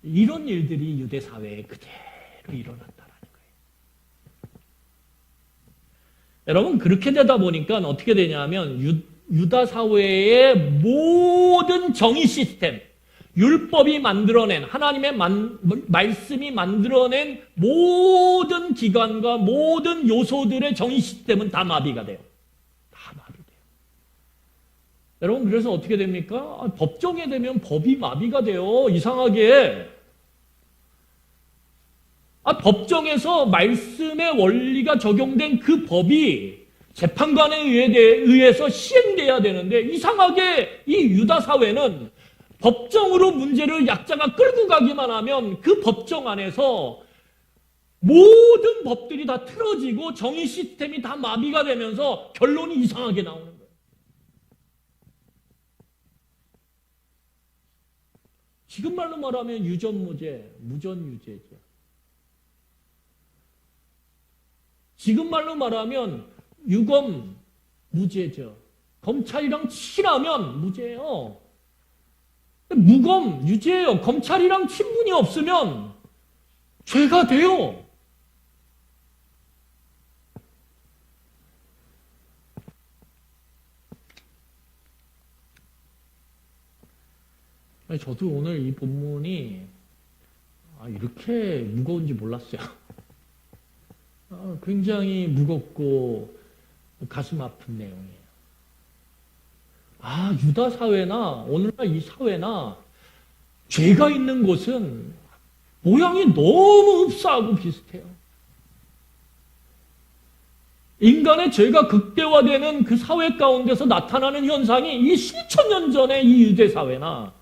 이런 일들이 유대 사회에 그대로 일어났다라는 거예요. 여러분, 그렇게 되다 보니까 어떻게 되냐면 유다 사회의 모든 정의 시스템, 율법이 만들어낸, 하나님의 말씀이 만들어낸 모든 기관과 모든 요소들의 정의 시스템은 다 마비가 돼요. 다 마비돼요. 여러분, 그래서 어떻게 됩니까? 법정에 되면 법이 마비가 돼요. 이상하게. 법정에서 말씀의 원리가 적용된 그 법이 재판관에 의해서 시행돼야 되는데 이상하게 이 유다 사회는 법정으로 문제를 약자가 끌고 가기만 하면 그 법정 안에서 모든 법들이 다 틀어지고 정의 시스템이 다 마비가 되면서 결론이 이상하게 나오는 거예요. 지금 말로 말하면 유전무죄, 무전유죄죠. 지금 말로 말하면 유검 무죄죠. 검찰이랑 친하면 무죄예요. 무검 유죄예요. 검찰이랑 친분이 없으면 죄가 돼요. 저도 오늘 이 본문이 이렇게 무거운지 몰랐어요. 굉장히 무겁고 가슴 아픈 내용이에요. 유다 사회나 오늘날 이 사회나 죄가 있는 곳은 모양이 너무 흡사하고 비슷해요. 인간의 죄가 극대화되는 그 사회 가운데서 나타나는 현상이 이 수천 년 전의 이 유대 사회나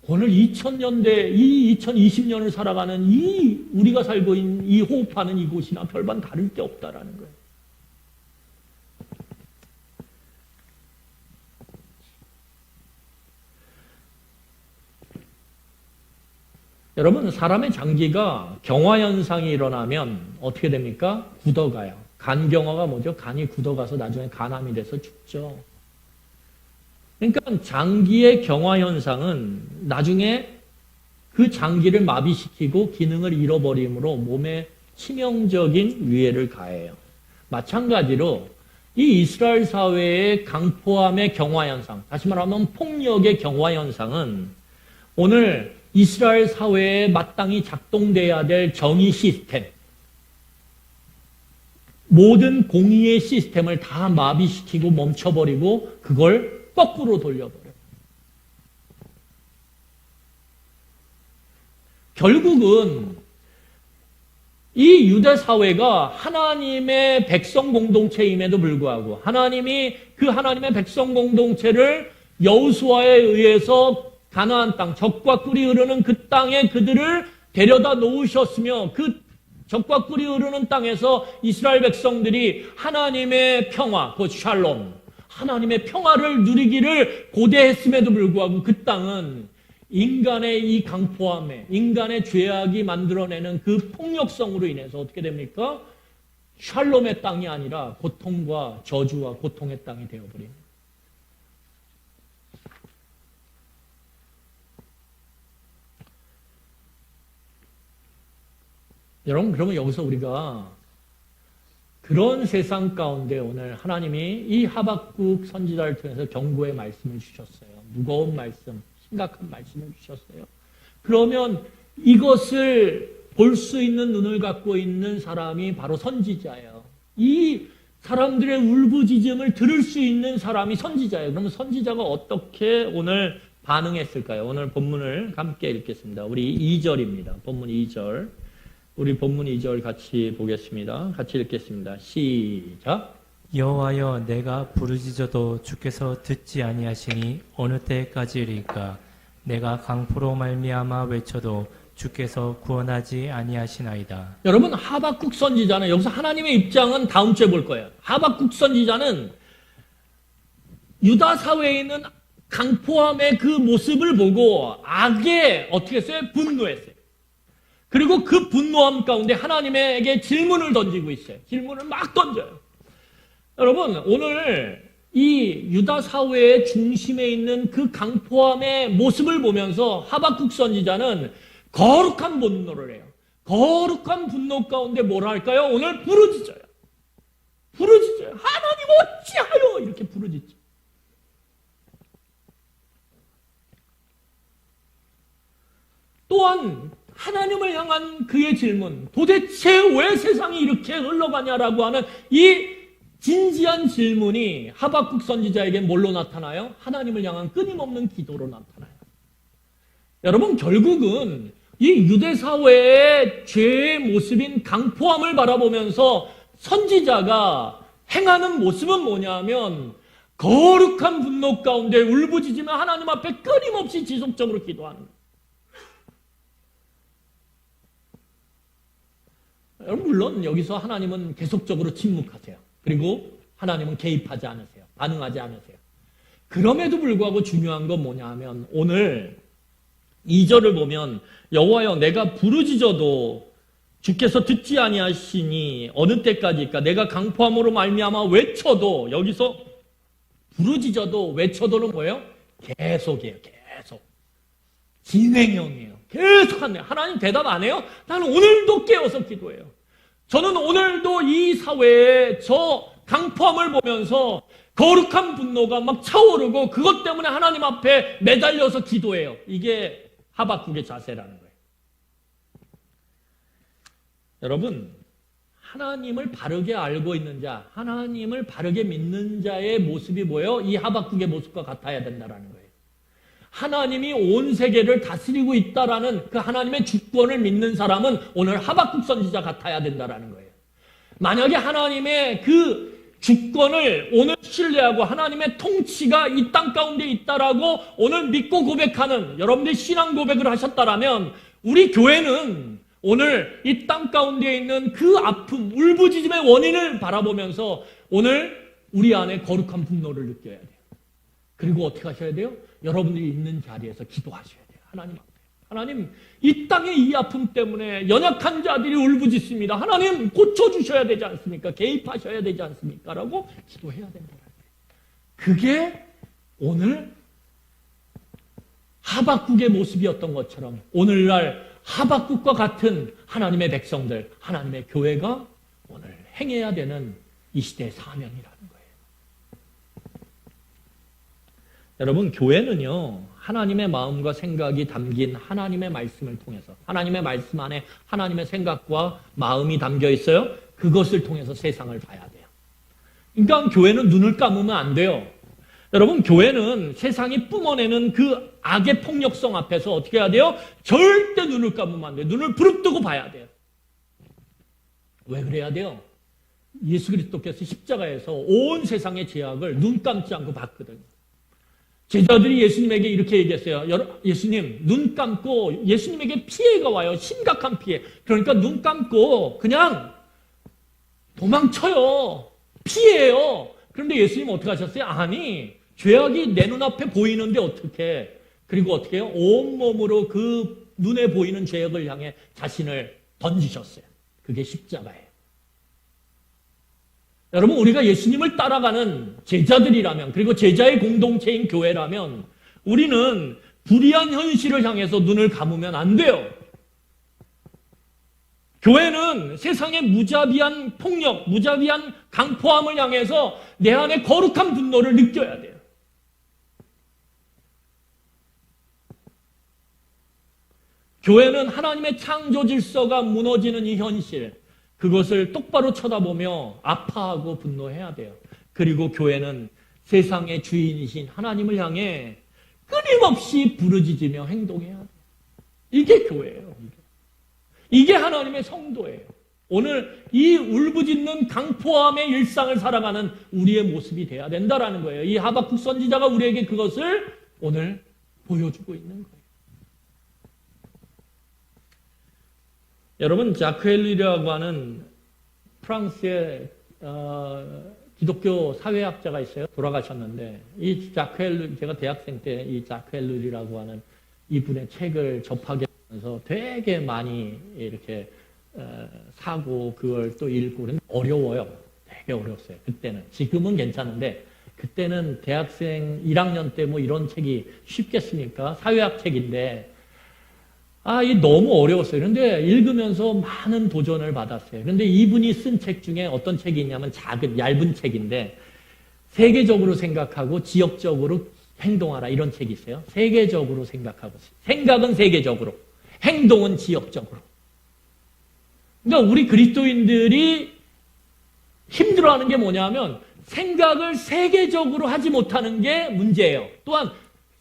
오늘 2000년대, 이 2020년을 살아가는 이 우리가 살고 있는 이 호흡하는 이곳이나 별반 다를 게 없다라는 거예요. 여러분, 사람의 장기가 경화현상이 일어나면 어떻게 됩니까? 굳어가요. 간경화가 뭐죠? 간이 굳어가서 나중에 간암이 돼서 죽죠. 그러니까 장기의 경화현상은 나중에 그 장기를 마비시키고 기능을 잃어버림으로 몸에 치명적인 위해를 가해요. 마찬가지로 이 이스라엘 사회의 강포함의 경화현상, 다시 말하면 폭력의 경화현상은 오늘 이스라엘 사회에 마땅히 작동돼야 될 정의 시스템, 모든 공의의 시스템을 다 마비시키고 멈춰버리고 그걸 거꾸로 돌려버려요. 결국은 이 유대 사회가 하나님의 백성 공동체임에도 불구하고 하나님이 그 하나님의 백성 공동체를 여호수아에 의해서 가나안 땅, 젖과 꿀이 흐르는 그 땅에 그들을 데려다 놓으셨으며 그 젖과 꿀이 흐르는 땅에서 이스라엘 백성들이 하나님의 평화, 곧 샬롬, 하나님의 평화를 누리기를 고대했음에도 불구하고 그 땅은 인간의 이 강포함에, 인간의 죄악이 만들어내는 그 폭력성으로 인해서 어떻게 됩니까? 샬롬의 땅이 아니라 고통과 저주와 고통의 땅이 되어버립니다. 여러분, 그러면 여기서 우리가 그런 세상 가운데 오늘 하나님이 이 하박국 선지자를 통해서 경고의 말씀을 주셨어요. 무거운 말씀, 심각한 말씀을 주셨어요. 그러면 이것을 볼 수 있는 눈을 갖고 있는 사람이 바로 선지자예요. 이 사람들의 울부짖음을 들을 수 있는 사람이 선지자예요. 그러면 선지자가 어떻게 오늘 반응했을까요? 오늘 본문을 함께 읽겠습니다. 우리 2절입니다. 본문 2절. 우리 본문 2절 같이 보겠습니다. 같이 읽겠습니다. 시작. 여호와여 내가 부르짖어도 주께서 듣지 아니하시니 어느 때까지리까 내가 강포로 말미암아 외쳐도 주께서 구원하지 아니하시나이다. 여러분, 하박국 선지자는 여기서 하나님의 입장은 다음 주에 볼 거예요. 하박국 선지자는 유다 사회에 있는 강포함의 그 모습을 보고 악에 어떻게 했어요? 분노했어요. 그리고 그 분노함 가운데 하나님에게 질문을 던지고 있어요. 질문을 막 던져요. 여러분, 오늘 이 유다 사회의 중심에 있는 그 강포함의 모습을 보면서 하박국 선지자는 거룩한 분노를 해요. 거룩한 분노 가운데 뭘 할까요? 오늘 부르짖어요. 부르짖어요. 하나님 어찌하여 이렇게 부르짖죠. 또한 하나님을 향한 그의 질문, 도대체 왜 세상이 이렇게 흘러가냐라고 하는 이 진지한 질문이 하박국 선지자에게 뭘로 나타나요? 하나님을 향한 끊임없는 기도로 나타나요. 여러분, 결국은 이 유대 사회의 죄의 모습인 강포함을 바라보면서 선지자가 행하는 모습은 뭐냐면 거룩한 분노 가운데 울부짖으며 하나님 앞에 끊임없이 지속적으로 기도하는 거예요. 여러분, 물론 여기서 하나님은 계속적으로 침묵하세요. 그리고 하나님은 개입하지 않으세요. 반응하지 않으세요. 그럼에도 불구하고 중요한 건 뭐냐 하면 오늘 2절을 보면 여호와여 내가 부르짖어도 주께서 듣지 아니하시니 어느 때까지일까? 내가 강포함으로 말미암아 외쳐도, 여기서 부르짖어도 외쳐도는 뭐예요? 계속이에요. 계속. 진행형이에요. 계속 하네요. 하나님 대답 안 해요? 나는 오늘도 깨어서 기도해요. 저는 오늘도 이 사회에 저 강포함을 보면서 거룩한 분노가 막 차오르고 그것 때문에 하나님 앞에 매달려서 기도해요. 이게 하박국의 자세라는 거예요. 여러분, 하나님을 바르게 알고 있는 자, 하나님을 바르게 믿는 자의 모습이 뭐예요? 이 하박국의 모습과 같아야 된다는 거예요. 하나님이 온 세계를 다스리고 있다라는 그 하나님의 주권을 믿는 사람은 오늘 하박국 선지자 같아야 된다는 거예요. 만약에 하나님의 그 주권을 오늘 신뢰하고 하나님의 통치가 이 땅 가운데 있다라고 오늘 믿고 고백하는 여러분들이 신앙 고백을 하셨다라면 우리 교회는 오늘 이 땅 가운데 있는 그 아픔, 울부짖음의 원인을 바라보면서 오늘 우리 안에 거룩한 분노를 느껴야 돼요. 그리고 어떻게 하셔야 돼요? 여러분들이 있는 자리에서 기도하셔야 돼요. 하나님 앞에. 하나님, 이 땅의 이 아픔 때문에 연약한 자들이 울부짖습니다. 하나님, 고쳐주셔야 되지 않습니까? 개입하셔야 되지 않습니까? 라고 기도해야 된다. 그게 오늘 하박국의 모습이었던 것처럼 오늘날 하박국과 같은 하나님의 백성들, 하나님의 교회가 오늘 행해야 되는 이 시대의 사명이라는 거예요. 여러분, 교회는요, 하나님의 마음과 생각이 담긴 하나님의 말씀을 통해서, 하나님의 말씀 안에 하나님의 생각과 마음이 담겨 있어요. 그것을 통해서 세상을 봐야 돼요. 그러니까 교회는 눈을 감으면 안 돼요. 여러분, 교회는 세상이 뿜어내는 그 악의 폭력성 앞에서 어떻게 해야 돼요? 절대 눈을 감으면 안 돼요. 눈을 부릅뜨고 봐야 돼요. 왜 그래야 돼요? 예수 그리스도께서 십자가에서 온 세상의 죄악을 눈 감지 않고 봤거든요. 제자들이 예수님에게 이렇게 얘기했어요. 예수님, 눈 감고 예수님에게 피해가 와요. 심각한 피해. 그러니까 눈 감고 그냥 도망쳐요. 피해요. 그런데 예수님 어떻게 하셨어요? 아니, 죄악이 내 눈앞에 보이는데 어떻게? 그리고 어떻게 해요? 온몸으로 그 눈에 보이는 죄악을 향해 자신을 던지셨어요. 그게 십자가예요. 여러분, 우리가 예수님을 따라가는 제자들이라면, 그리고 제자의 공동체인 교회라면 우리는 불의한 현실을 향해서 눈을 감으면 안 돼요. 교회는 세상의 무자비한 폭력, 무자비한 강포함을 향해서 내 안에 거룩한 분노를 느껴야 돼요. 교회는 하나님의 창조 질서가 무너지는 이 현실, 그것을 똑바로 쳐다보며 아파하고 분노해야 돼요. 그리고 교회는 세상의 주인이신 하나님을 향해 끊임없이 부르짖으며 행동해야 돼요. 이게 교회예요. 이게 하나님의 성도예요. 오늘 이 울부짖는 강포함의 일상을 살아가는 우리의 모습이 돼야 된다라는 거예요. 이 하박국 선지자가 우리에게 그것을 오늘 보여주고 있는 거예요. 여러분, 자크엘리라고 하는 프랑스의 기독교 사회학자가 있어요. 돌아가셨는데 이 자크엘리, 제가 대학생 때 이 자크엘리라고 하는 이분의 책을 접하게 되면서 되게 많이 이렇게 사고 그걸 또 읽고 그런데 어려워요. 되게 어려웠어요. 그때는. 지금은 괜찮은데 그때는 대학생 1학년 때 뭐 이런 책이 쉽겠습니까? 사회학 책인데 이 너무 어려웠어요. 그런데 읽으면서 많은 도전을 받았어요. 그런데 이분이 쓴 책 중에 어떤 책이 있냐면 작은 얇은 책인데 세계적으로 생각하고 지역적으로 행동하라 이런 책이 있어요. 세계적으로 생각하고 생각은 세계적으로, 행동은 지역적으로. 그러니까 우리 그리스도인들이 힘들어하는 게 뭐냐면 생각을 세계적으로 하지 못하는 게 문제예요. 또한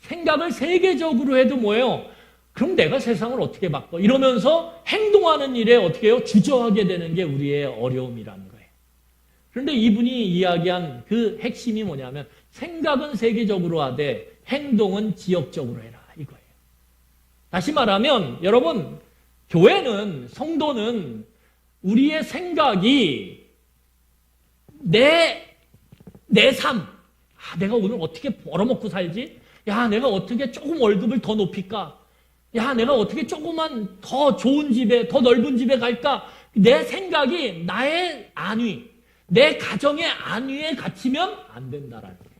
생각을 세계적으로 해도 뭐예요? 그럼 내가 세상을 어떻게 바꿔? 이러면서 행동하는 일에 어떻게 해요? 주저하게 되는 게 우리의 어려움이라는 거예요. 그런데 이분이 이야기한 그 핵심이 뭐냐면 생각은 세계적으로 하되 행동은 지역적으로 해라 이거예요. 다시 말하면 여러분, 교회는, 성도는 우리의 생각이 내 삶, 내가 오늘 어떻게 벌어먹고 살지? 내가 어떻게 조금 월급을 더 높일까? 내가 어떻게 조금만 더 좋은 집에, 더 넓은 집에 갈까? 내 생각이 나의 안위, 내 가정의 안위에 갇히면 안 된다라는 거예요.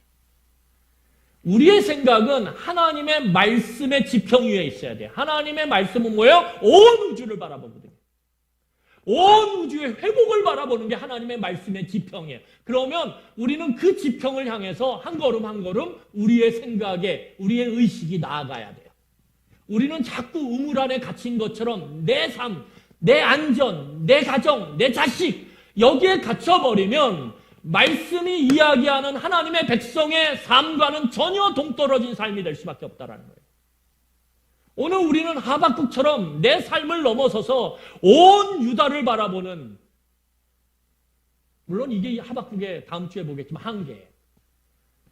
우리의 생각은 하나님의 말씀의 지평 위에 있어야 돼요. 하나님의 말씀은 뭐예요? 온 우주를 바라보거든요. 온 우주의 회복을 바라보는 게 하나님의 말씀의 지평이에요. 그러면 우리는 그 지평을 향해서 한 걸음 한 걸음 우리의 생각에, 우리의 의식이 나아가야 돼요. 우리는 자꾸 우물 안에 갇힌 것처럼 내 삶, 내 안전, 내 가정, 내 자식 여기에 갇혀버리면 말씀이 이야기하는 하나님의 백성의 삶과는 전혀 동떨어진 삶이 될 수밖에 없다는 거예요. 오늘 우리는 하박국처럼 내 삶을 넘어서서 온 유다를 바라보는, 물론 이게 하박국의 다음 주에 보겠지만 한계예요.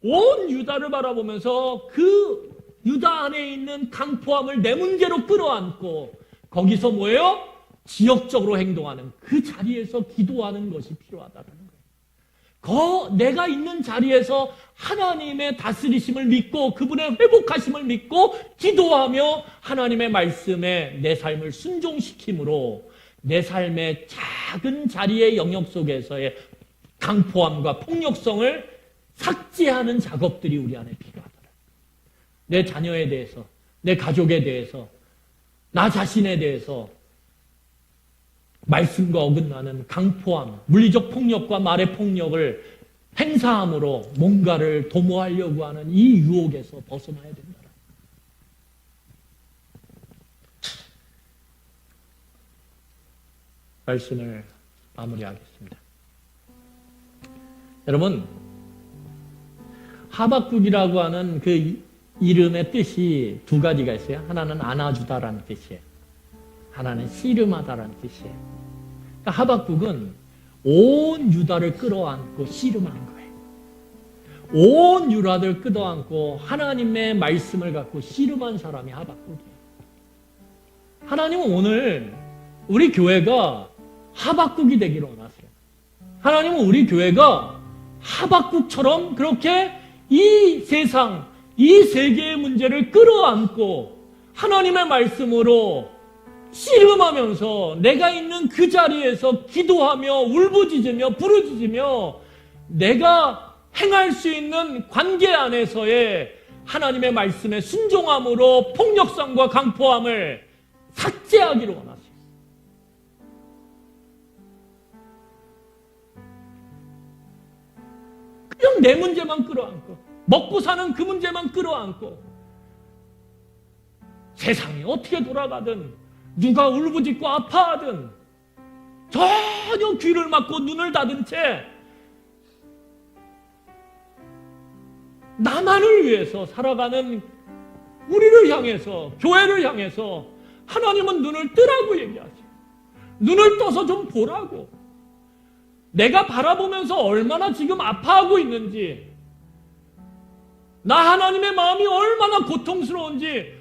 온 유다를 바라보면서 그 유다 안에 있는 강포함을 내 문제로 끌어안고 거기서 뭐예요? 지역적으로 행동하는 그 자리에서 기도하는 것이 필요하다는 거예요. 내가 있는 자리에서 하나님의 다스리심을 믿고 그분의 회복하심을 믿고 기도하며 하나님의 말씀에 내 삶을 순종시킴으로 내 삶의 작은 자리의 영역 속에서의 강포함과 폭력성을 삭제하는 작업들이 우리 안에 필요하다. 내 자녀에 대해서 내 가족에 대해서, 나 자신에 대해서 말씀과 어긋나는 강포함, 물리적 폭력과 말의 폭력을 행사함으로 뭔가를 도모하려고 하는 이 유혹에서 벗어나야 된다. 말씀을 마무리하겠습니다. 여러분, 하박국이라고 하는 그 이름의 뜻이 두 가지가 있어요. 하나는 안아주다라는 뜻이에요. 하나는 씨름하다라는 뜻이에요. 그러니까 하박국은 온 유다를 끌어안고 씨름한 거예요. 온 유다를 끌어안고 하나님의 말씀을 갖고 씨름한 사람이 하박국이에요. 하나님은 오늘 우리 교회가 하박국이 되기를 원하세요. 하나님은 우리 교회가 하박국처럼 그렇게 이 세상, 이 세계의 문제를 끌어안고 하나님의 말씀으로 씨름하면서 내가 있는 그 자리에서 기도하며 울부짖으며 부르짖으며 내가 행할 수 있는 관계 안에서의 하나님의 말씀에 순종함으로 폭력성과 강포함을 삭제하기를 원하세요. 그냥 내 문제만 끌어안고 먹고 사는 그 문제만 끌어안고 세상이 어떻게 돌아가든 누가 울부짖고 아파하든 전혀 귀를 막고 눈을 닫은 채 나만을 위해서 살아가는 우리를 향해서, 교회를 향해서 하나님은 눈을 뜨라고 얘기하죠. 눈을 떠서 좀 보라고. 내가 바라보면서 얼마나 지금 아파하고 있는지, 나 하나님의 마음이 얼마나 고통스러운지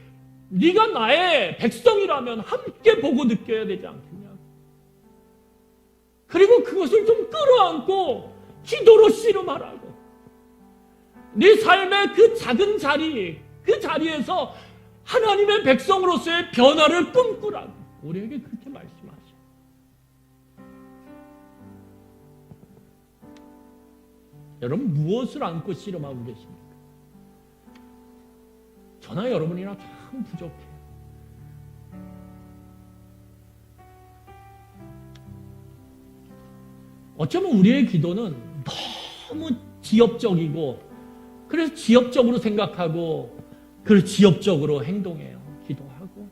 네가 나의 백성이라면 함께 보고 느껴야 되지 않겠냐. 그리고 그것을 좀 끌어안고 기도로 씨름하라고. 네 삶의 그 작은 자리, 그 자리에서 하나님의 백성으로서의 변화를 꿈꾸라고 우리에게 그렇게 말씀하시죠. 여러분, 무엇을 안고 씨름하고 계십니까? 저나 여러분이나 참 부족해요. 어쩌면 우리의 기도는 너무 지엽적이고, 그래서 지엽적으로 생각하고, 그래서 지엽적으로 행동해요. 기도하고.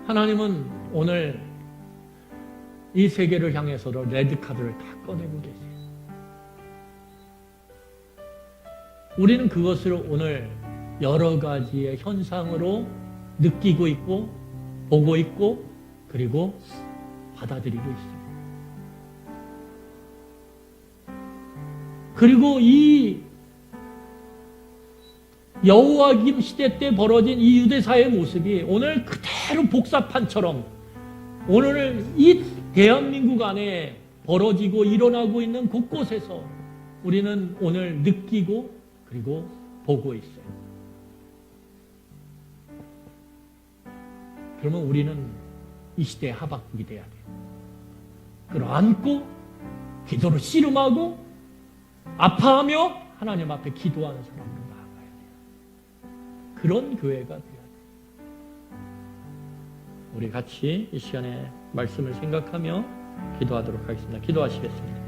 하나님은 오늘 이 세계를 향해서도 레드카드를 다 꺼내고 계세요. 우리는 그것을 오늘 여러 가지의 현상으로 느끼고 있고 보고 있고 그리고 받아들이고 있어요. 그리고 이 여호와김 시대 때 벌어진 이 유대사의 모습이 오늘 그대로 복사판처럼 오늘 이 대한민국 안에 벌어지고 일어나고 있는 곳곳에서 우리는 오늘 느끼고 그리고 보고 있어요. 그러면 우리는 이 시대의 하박국이 돼야 돼요. 끌어안고 기도로 씨름하고 아파하며 하나님 앞에 기도하는 사람으로 나아가야 돼요. 그런 교회가 돼야 돼요. 우리 같이 이 시간에 말씀을 생각하며 기도하도록 하겠습니다. 기도하시겠습니다.